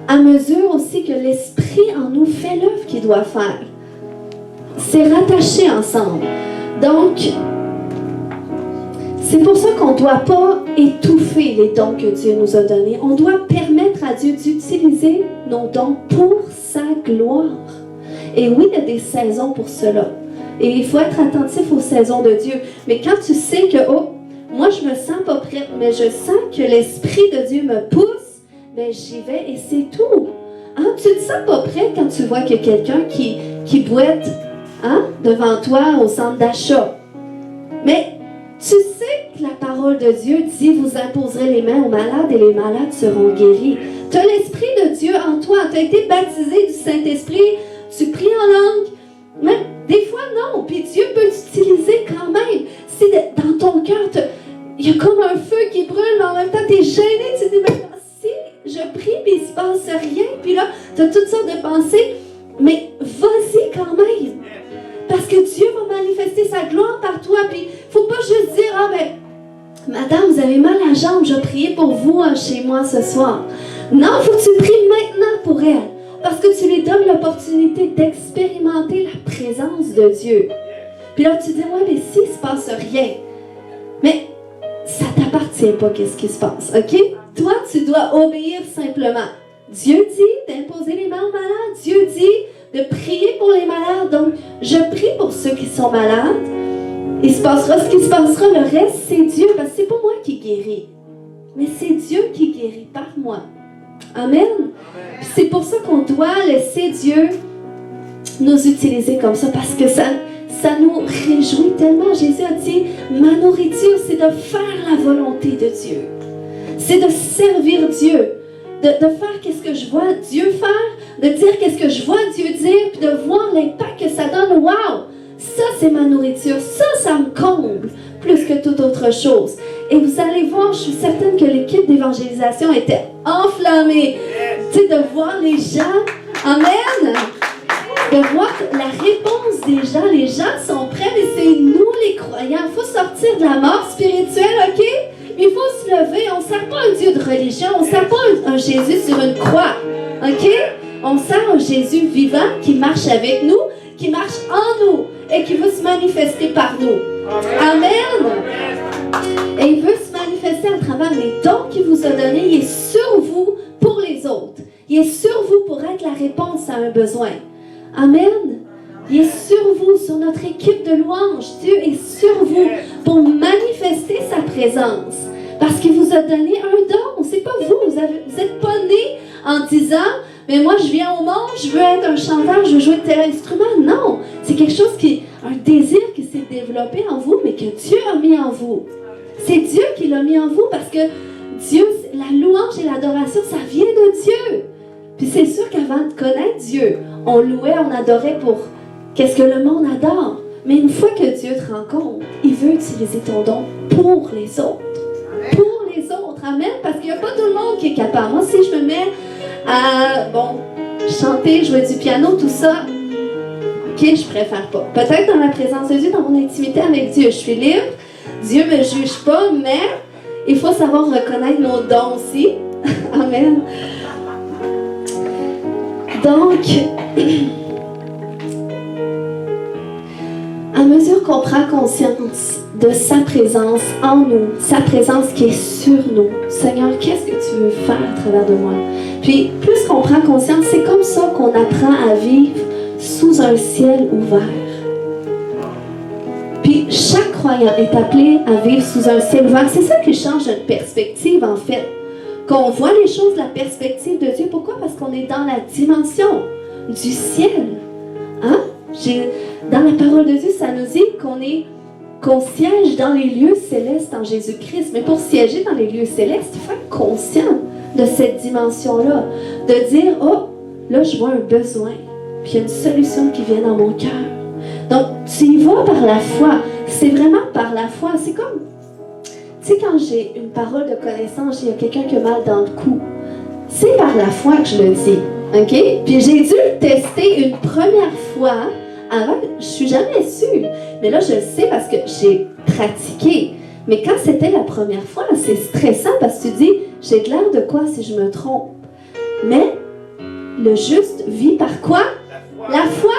à mesure aussi que l'Esprit en nous fait l'œuvre qu'il doit faire. C'est rattaché ensemble. Donc, c'est pour ça qu'on ne doit pas étouffer les dons que Dieu nous a donnés. On doit permettre à Dieu d'utiliser nos dons pour sa gloire. Et oui, il y a des saisons pour cela. Et il faut être attentif aux saisons de Dieu. Mais quand tu sais que, oh, moi je me sens pas prête, mais je sens que l'Esprit de Dieu me pousse, ben j'y vais et c'est tout. Hein? Tu ne te sens pas prête quand tu vois qu'il y a quelqu'un qui boite devant toi au centre d'achat. Mais tu sais que la parole de Dieu dit, vous imposerez les mains aux malades et les malades seront guéris. Tu as l'Esprit de Dieu en toi. Tu as été baptisé du Saint-Esprit. Tu pries en langue. Même des fois, non. Puis Dieu peut t'utiliser quand même. Si dans ton cœur, il y a comme un feu qui brûle, mais en même temps, tu es gêné. Tu te dis, mais si je prie, puis il ne se passe rien. Puis là, tu as toutes sortes de pensées. Mais vas-y quand même. Parce que Dieu va manifester sa gloire par toi. Puis il ne faut pas juste dire, ah ben, madame, vous avez mal à la jambe, je vais prier pour vous chez moi ce soir. Non, il faut que tu pries maintenant pour elle. Parce que tu lui donnes l'opportunité d'expérimenter la présence de Dieu. Puis là, tu dis, ouais, mais s'il ne se passe rien, mais ça ne t'appartient pas qu'est-ce qui se passe, OK? Toi, tu dois obéir simplement. Dieu dit d'imposer les mains aux malades. Dieu dit de prier pour les malades. Donc, je prie pour ceux qui sont malades. Il se passera ce qui se passera. Le reste, c'est Dieu. Parce que c'est pas moi qui guéris. Mais c'est Dieu qui guérit par moi. Amen. Puis c'est pour ça qu'on doit laisser Dieu nous utiliser comme ça. Parce que ça nous réjouit tellement. Jésus a dit, ma nourriture, c'est de faire la volonté de Dieu. C'est de servir Dieu. De faire qu'est-ce que je vois Dieu faire, de dire qu'est-ce que je vois Dieu dire, puis de voir l'impact que ça donne. Wow! Ça, c'est ma nourriture. Ça me comble plus que toute autre chose. Et vous allez voir, je suis certaine que l'équipe d'évangélisation était enflammée. Tu sais, de voir les gens. Amen! De voir la réponse des gens. Les gens sont prêts, mais c'est nous les croyants. Il faut sortir de la mort spirituelle, OK? Il faut se lever. On ne sert pas un Dieu de religion. On ne sert pas un Jésus sur une croix. OK? On sert un Jésus vivant qui marche avec nous, qui marche en nous et qui veut se manifester par nous. Amen! Et il veut se manifester à travers les dons qu'il vous a donnés. Il est sur vous pour les autres. Il est sur vous pour être la réponse à un besoin. Amen! Il est sur vous, sur notre équipe de louanges. Dieu est sur vous pour manifester sa présence. Parce qu'il vous a donné un don. C'est pas vous. Vous n'êtes pas né en disant, mais moi je viens au monde, je veux être un chanteur, je veux jouer tel instrument. Non. C'est quelque chose un désir qui s'est développé en vous, mais que Dieu a mis en vous. C'est Dieu qui l'a mis en vous parce que Dieu, la louange et l'adoration, ça vient de Dieu. Puis c'est sûr qu'avant de connaître Dieu, on louait, on adorait pour qu'est-ce que le monde adore. Mais une fois que Dieu te rencontre, il veut utiliser ton don pour les autres. Pour les autres. Amen. Parce qu'il n'y a pas tout le monde qui est capable. Moi, si je me mets à, chanter, jouer du piano, tout ça, OK, je préfère pas. Peut-être dans la présence de Dieu, dans mon intimité avec Dieu, je suis libre. Dieu ne me juge pas, mais il faut savoir reconnaître nos dons aussi. Amen. Donc, à mesure qu'on prend conscience de sa présence en nous, sa présence qui est sur nous, Seigneur, qu'est-ce que tu veux faire à travers de moi? Puis, plus qu'on prend conscience, c'est comme ça qu'on apprend à vivre sous un ciel ouvert. Puis, chaque croyant est appelé à vivre sous un ciel ouvert. C'est ça qui change notre perspective, en fait. Qu'on voit les choses de la perspective de Dieu. Pourquoi? Parce qu'on est dans la dimension du ciel. Hein? Dans la parole de Dieu, ça nous dit qu'on siège dans les lieux célestes en Jésus-Christ. Mais pour siéger dans les lieux célestes, il faut être conscient de cette dimension-là. De dire, oh, là, je vois un besoin. Puis il y a une solution qui vient dans mon cœur. Donc, tu y vas par la foi. C'est vraiment par la foi. C'est comme, tu sais, quand j'ai une parole de connaissance, il y a quelqu'un qui a mal dans le cou. C'est par la foi que je le dis. OK? Puis j'ai dû le tester une première fois. Avant, je suis jamais sûre. Mais là, je le sais parce que j'ai pratiqué. Mais quand c'était la première fois, c'est stressant parce que tu dis, j'ai de l'air de quoi si je me trompe? Mais le juste vit par quoi? La foi.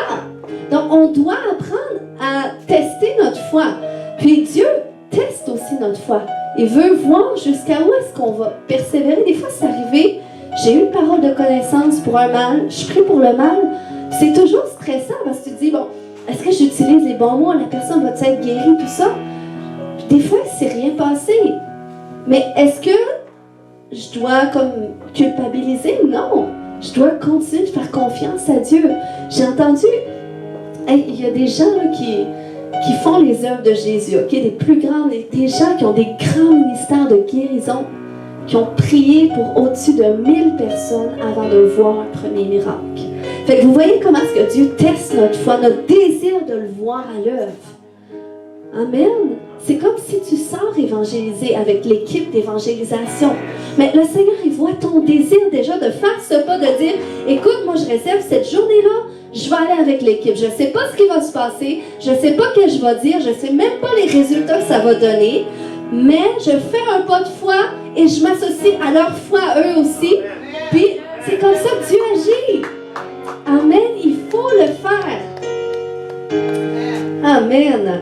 Donc, on doit apprendre à tester notre foi. Puis Dieu teste aussi notre foi. Il veut voir jusqu'à où est-ce qu'on va persévérer. Des fois, c'est arrivé, j'ai eu une parole de connaissance pour un mal, je prie pour le mal. C'est toujours stressant parce que tu te dis, bon, est-ce que j'utilise les bons mots? La personne va-t-elle être guérie? Tout ça. Puis des fois, il ne s'est rien passé. Mais est-ce que je dois comme culpabiliser? Non. Je dois continuer de faire confiance à Dieu. J'ai entendu, il y a des gens là, qui font les œuvres de Jésus, okay? Des plus grands, des gens qui ont des grands ministères de guérison, qui ont prié pour au-dessus de 1000 personnes avant de voir un premier miracle. Fait que vous voyez comment est-ce que Dieu teste notre foi, notre désir de le voir à l'œuvre. Amen. C'est comme si tu sors évangéliser avec l'équipe d'évangélisation. Mais le Seigneur, il voit ton désir déjà de faire ce pas, de dire, écoute, moi je réserve cette journée-là, je vais aller avec l'équipe. Je ne sais pas ce qui va se passer, je ne sais pas ce que je vais dire, je ne sais même pas les résultats que ça va donner, mais je fais un pas de foi et je m'associe à leur foi à eux aussi. Puis c'est comme ça que Dieu agit. Amen. Il faut le faire. Amen. Amen.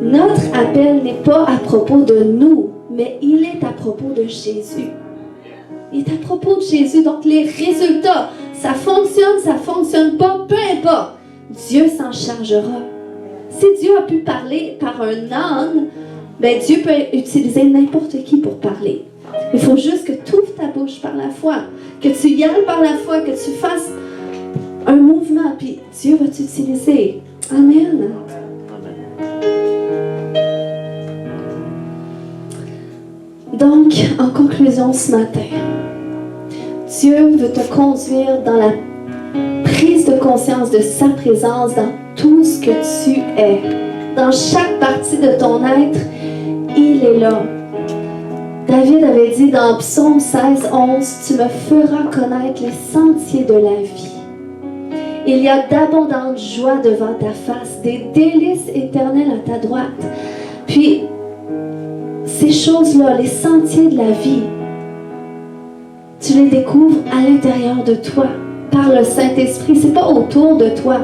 Notre appel n'est pas à propos de nous, mais il est à propos de Jésus. Il est à propos de Jésus. Donc les résultats, ça fonctionne pas, peu importe. Dieu s'en chargera. Si Dieu a pu parler par un âne, ben Dieu peut utiliser n'importe qui pour parler. Il faut juste que tu ouvres ta bouche par la foi, que tu y ailles par la foi, que tu fasses un mouvement, puis Dieu va t'utiliser. Amen. Donc, en conclusion ce matin, Dieu veut te conduire dans la prise de conscience de sa présence dans tout ce que tu es. Dans chaque partie de ton être, il est là. David avait dit dans Psaume 16, 11, « Tu me feras connaître les sentiers de la vie. Il y a d'abondantes joies devant ta face, des délices éternelles à ta droite. » Puis, ces choses-là, les sentiers de la vie, tu les découvres à l'intérieur de toi, par le Saint-Esprit. C'est pas autour de toi,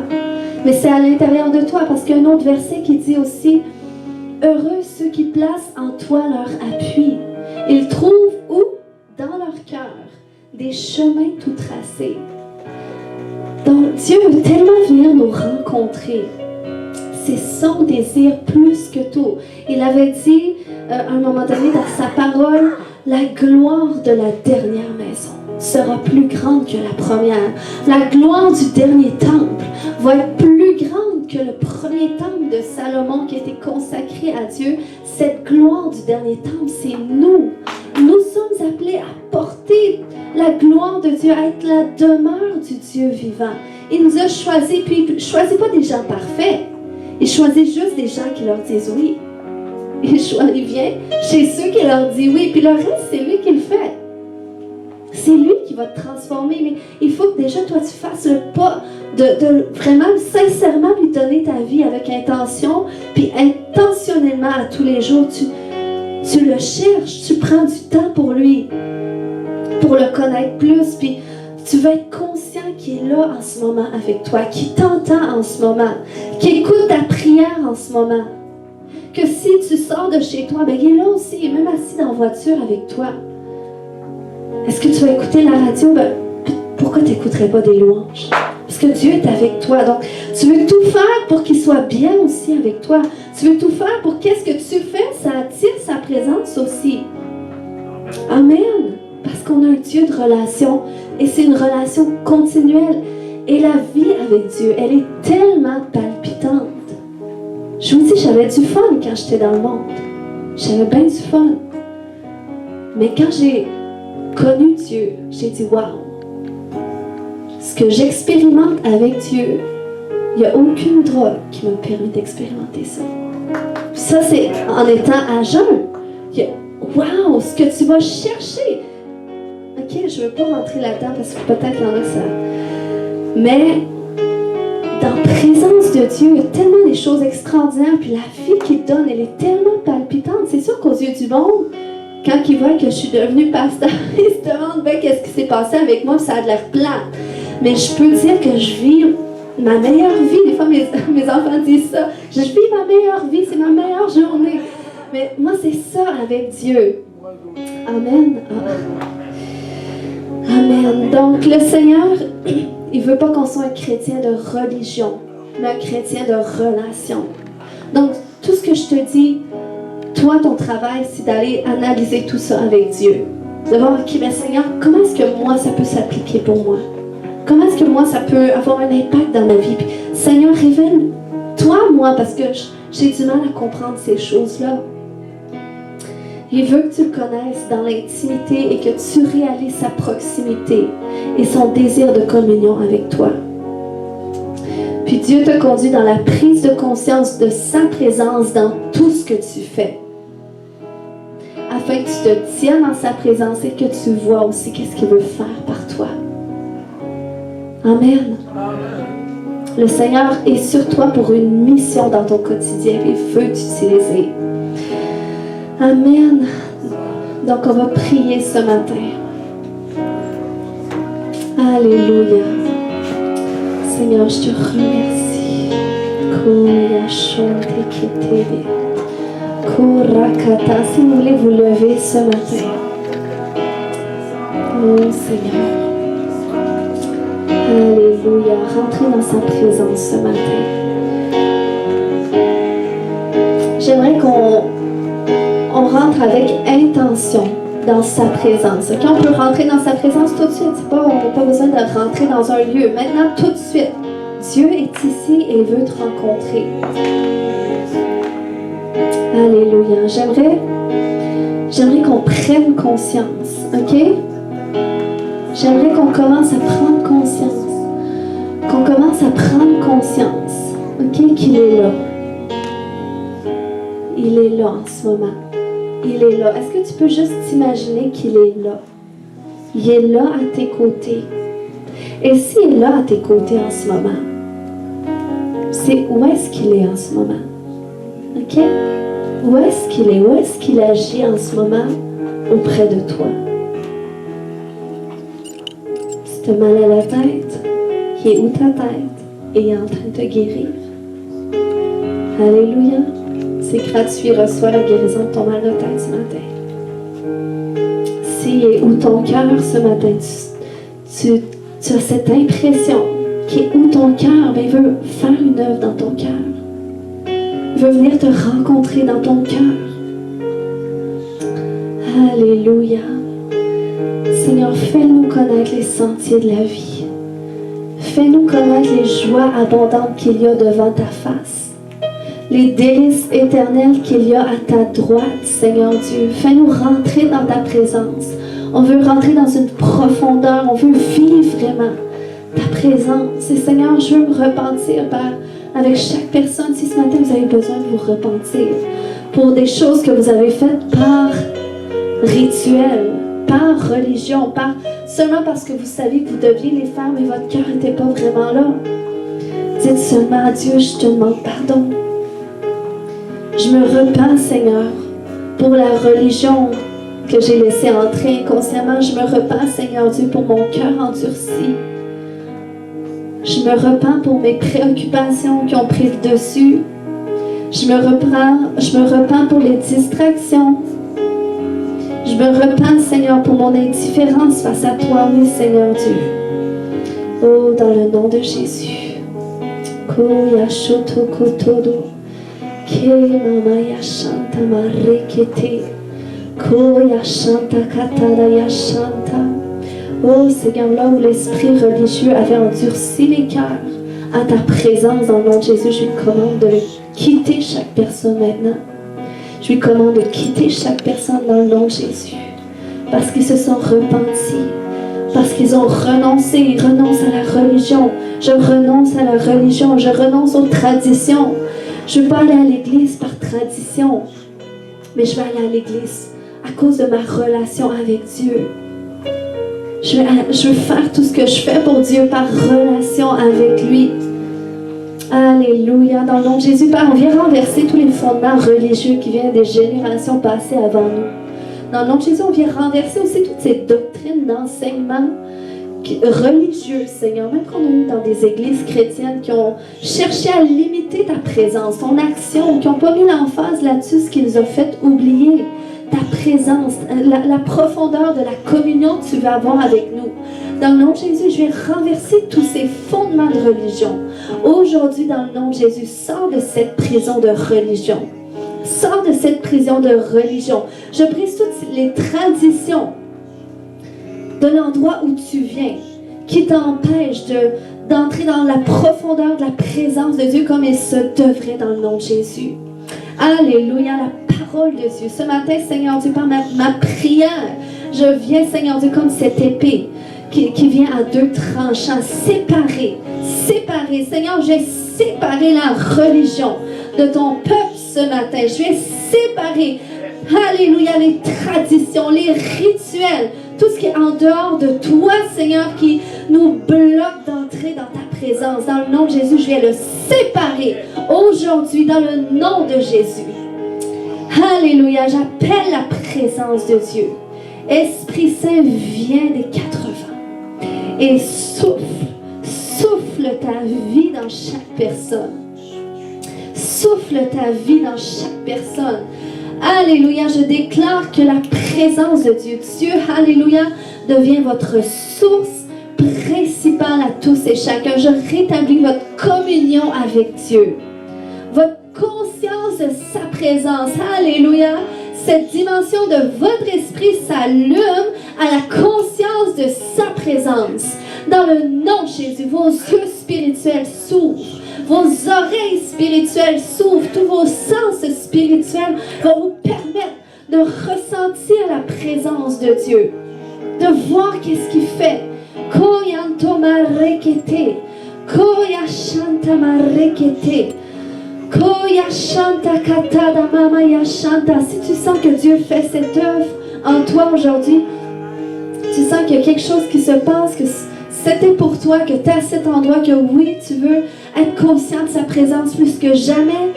mais c'est à l'intérieur de toi, parce qu'il y a un autre verset qui dit aussi, « Heureux ceux qui placent en toi leur appui. Ils trouvent où? Dans leur cœur, des chemins tout tracés. » Donc, Dieu veut tellement venir nous rencontrer. C'est son désir plus que tout. Il avait dit, à un moment donné, dans sa parole, la gloire de la dernière maison sera plus grande que la première. La gloire du dernier temple va être plus grande que le premier temple de Salomon qui a été consacré à Dieu. Cette gloire du dernier temple, c'est nous. Nous sommes appelés à porter la gloire de Dieu, à être la demeure du Dieu vivant. Il nous a choisis, puis il ne choisit pas des gens parfaits. Il choisit juste des gens qui leur disent oui. Il vient chez ceux qui leur disent oui, puis le reste, c'est lui qui le fait. C'est lui qui va te transformer, mais il faut que déjà, toi, tu fasses le pas de vraiment, sincèrement lui donner ta vie avec intention, puis intentionnellement à tous les jours, tu le cherches, tu prends du temps pour lui, pour le connaître plus, puis tu vas être conscient qu'il est là en ce moment avec toi, qu'il t'entend en ce moment, qu'il écoute ta prière en ce moment. Que si tu sors de chez toi, ben, il est là aussi, il est même assis dans la voiture avec toi. Est-ce que tu vas écouter la radio? Ben, pourquoi tu n'écouterais pas des louanges? Parce que Dieu est avec toi. Donc, tu veux tout faire pour qu'il soit bien aussi avec toi. Tu veux tout faire pour qu'est-ce que tu fais, ça attire sa présence aussi. Amen. Parce qu'on a un Dieu de relation. Et c'est une relation continuelle. Et la vie avec Dieu, elle est tellement palpitante. Je vous dis, j'avais du fun quand j'étais dans le monde. J'avais bien du fun. Mais quand j'ai connu Dieu, j'ai dit, waouh, ce que j'expérimente avec Dieu, il n'y a aucune drogue qui m'a permis d'expérimenter ça. Puis ça, c'est en étant à jeun. Waouh, ce que tu vas chercher. Ok, je ne veux pas rentrer là-dedans parce que peut-être qu'il y en a ça. Mais dans la présence de Dieu, il y a tellement des choses extraordinaires. Puis la vie qu'il donne, elle est tellement palpitante. C'est sûr qu'aux yeux du monde, quand ils voient que je suis devenue pasteur, ils se demandent ben, qu'est-ce qui s'est passé avec moi, puis ça a de l'air plate. Mais je peux dire que je vis ma meilleure vie. Des fois, mes enfants disent ça. Je vis ma meilleure vie, c'est ma meilleure journée. Mais moi, c'est ça avec Dieu. Amen. Amen. Donc, le Seigneur, il ne veut pas qu'on soit un chrétien de religion, mais un chrétien de relation. Donc, tout ce que je te dis, toi, ton travail, c'est d'aller analyser tout ça avec Dieu. De voir, ok, mais Seigneur, comment est-ce que moi, ça peut s'appliquer pour moi? Comment est-ce que moi, ça peut avoir un impact dans ma vie? Puis, Seigneur, révèle-toi, moi, parce que j'ai du mal à comprendre ces choses-là. Il veut que tu le connaisses dans l'intimité et que tu réalises sa proximité et son désir de communion avec toi. Puis Dieu te conduit dans la prise de conscience de sa présence dans tout ce que tu fais. Afin que tu te tiennes dans sa présence et que tu vois aussi qu'est-ce qu'il veut faire par toi. Amen. Le Seigneur est sur toi pour une mission dans ton quotidien et veut t'utiliser. Amen. Donc, on va prier ce matin. Alléluia. Seigneur, je te remercie. Si vous voulez vous lever ce matin. Oh Seigneur. Alléluia. Rentrez dans sa présence ce matin. J'aimerais qu'on rentre avec intention dans sa présence. Quand on peut rentrer dans sa présence tout de suite, on n'a pas besoin de rentrer dans un lieu. Maintenant, tout de suite, Dieu est ici et il veut te rencontrer. Alléluia. J'aimerais qu'on prenne conscience, ok? J'aimerais qu'on commence à prendre conscience. Ok, qu'il est là. Il est là en ce moment. Il est là. Est-ce que tu peux juste t'imaginer qu'il est là? Il est là à tes côtés. Et s'il est là à tes côtés en ce moment, c'est où est-ce qu'il est en ce moment? Ok? Où est-ce qu'il est? Où est-ce qu'il agit en ce moment auprès de toi? Si tu as mal à la tête, il est où ta tête? Et il est en train de te guérir. Alléluia. C'est gratuit, reçois la guérison de ton mal de tête ce matin. Si est où ton cœur ce matin, tu as cette impression qui est où ton cœur, il veut faire une œuvre dans ton cœur. Il veut venir te rencontrer dans ton cœur. Alléluia. Seigneur, fais-nous connaître les sentiers de la vie. Fais-nous connaître les joies abondantes qu'il y a devant ta face. Les délices éternelles qu'il y a à ta droite, Seigneur Dieu. Fais-nous rentrer dans ta présence. On veut rentrer dans une profondeur. On veut vivre vraiment ta présence. Et Seigneur, je veux me repentir, Père, avec chaque personne. Si ce matin, vous avez besoin de vous repentir pour des choses que vous avez faites par rituel, par religion, seulement parce que vous saviez que vous deviez les faire, mais votre cœur n'était pas vraiment là. Dites seulement à Dieu, je te demande pardon. Je me repens, Seigneur, pour la religion que j'ai laissée entrer inconsciemment. Je me repens, Seigneur Dieu, pour mon cœur endurci. Je me repens pour mes préoccupations qui ont pris le dessus. Je me repens pour les distractions. Je me repens, Seigneur, pour mon indifférence face à toi, oui, Seigneur Dieu. Oh, dans le nom de Jésus. Koya shoto kotodo. Ke mama ya shanta marekete. Koya shanta katara ya shanta. Oh, Seigneur, là où l'esprit religieux avait endurci les cœurs, à ta présence dans le nom de Jésus, je lui commande de quitter chaque personne maintenant. Je lui commande de quitter chaque personne dans le nom de Jésus. Parce qu'ils se sont repentis. Parce qu'ils ont renoncé. Ils renoncent à la religion. Je renonce à la religion. Je renonce aux traditions. Je ne veux pas aller à l'église par tradition. Mais je vais aller à l'église à cause de ma relation avec Dieu. Je veux faire tout ce que je fais pour Dieu par relation avec lui. Alléluia. Dans le nom de Jésus, Père, on vient renverser tous les fondements religieux qui viennent des générations passées avant nous. Dans le nom de Jésus, on vient renverser aussi toutes ces doctrines d'enseignement religieux, Seigneur, même qu'on a eu dans des églises chrétiennes qui ont cherché à limiter ta présence, ton action, qui n'ont pas mis l'emphase là-dessus, ce qui nous a fait oublier ta présence, la profondeur de la communion que tu veux avoir avec nous. Dans le nom de Jésus, je vais renverser tous ces fondements de religion. Aujourd'hui, dans le nom de Jésus, sors de cette prison de religion. Sors de cette prison de religion. Je brise toutes les traditions de l'endroit où tu viens qui t'empêchent d'entrer dans la profondeur de la présence de Dieu comme il se devrait dans le nom de Jésus. Alléluia, la parole de Dieu. Ce matin, Seigneur Dieu, par ma prière, je viens, Seigneur Dieu, comme cette épée qui vient à deux tranchants, séparer. Seigneur, j'ai séparé la religion de ton peuple ce matin. Je vais séparer, alléluia, les traditions, les rituels, tout ce qui est en dehors de toi, Seigneur, qui nous bloque d'entrer dans ta présence. Dans le nom de Jésus, je vais le séparer aujourd'hui, dans le nom de Jésus. Alléluia, j'appelle la présence de Dieu. Esprit Saint, viens des 80 et souffle ta vie dans chaque personne. souffle ta vie dans chaque personne. Alléluia, je déclare que la présence de Dieu, alléluia, devient votre source principale à tous et chacun. Je rétablis votre communion avec Dieu. Votre conscience de sa présence, alléluia. Cette dimension de votre esprit s'allume à la conscience de sa présence. Dans le nom de Jésus, vos yeux spirituels s'ouvrent. Vos oreilles spirituelles s'ouvrent. Tous vos sens spirituels vont vous permettre de ressentir la présence de Dieu. De voir qu'est-ce qu'il fait. Koyantoma rekete. Koya shantama rekete. Koya shanta katada mama ya shanta. Si tu sens que Dieu fait cette œuvre en toi aujourd'hui, tu sens qu'il y a quelque chose qui se passe, que c'était pour toi, que tu es à cet endroit, que oui, tu veux être conscient de sa présence plus que jamais.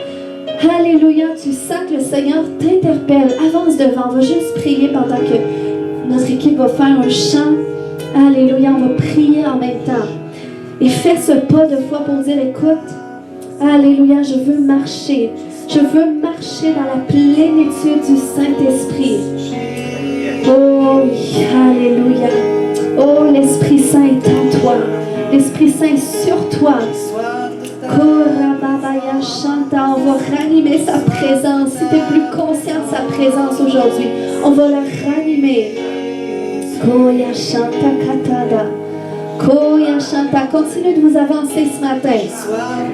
Alléluia, tu sens que le Seigneur t'interpelle. Avance devant, on va juste prier pendant que notre équipe va faire un chant. Alléluia, on va prier en même temps. Et fais ce pas de foi pour dire, écoute, alléluia, je veux marcher. Je veux marcher dans la plénitude du Saint-Esprit. Oh, alléluia. Oh, l'Esprit Saint est en toi. L'Esprit Saint est sur toi. Korababaya Shanta, on va ranimer sa présence. Si tu es plus conscient de sa présence aujourd'hui, on va la ranimer. Koya Shanta Katada. Koya Shanta. Continue de vous avancer ce matin.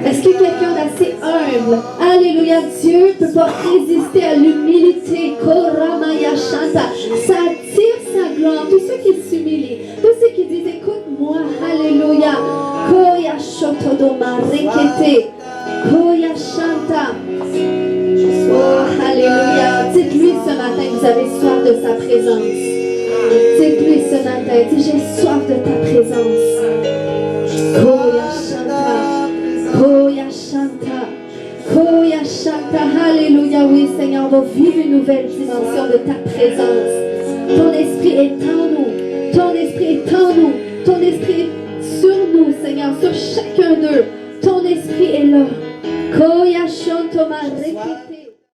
Est-ce qu'il y a quelqu'un d'assez humble? Alléluia. Dieu ne peut pas résister à l'humilité. Koramaya Shanta. Ça attire sa gloire. Tous ceux qui s'humilient, tous ceux qui disent écoute-moi. Alléluia. Koya Shotodoma Rekete. Koya Shanta. Oh, alléluia. Dites-lui ce matin que vous avez soif de sa présence. Dites-lui ce matin, dis j'ai soif de ta présence. Koya Shanta, Koya Shanta, Koya Shanta, alléluia, oui Seigneur, on va vivre une nouvelle dimension de ta présence. Ton esprit est en nous, ton esprit est en nous, ton esprit est sur nous Seigneur, sur chacun d'eux. Ton esprit est là. Koya Shantoma Rekete.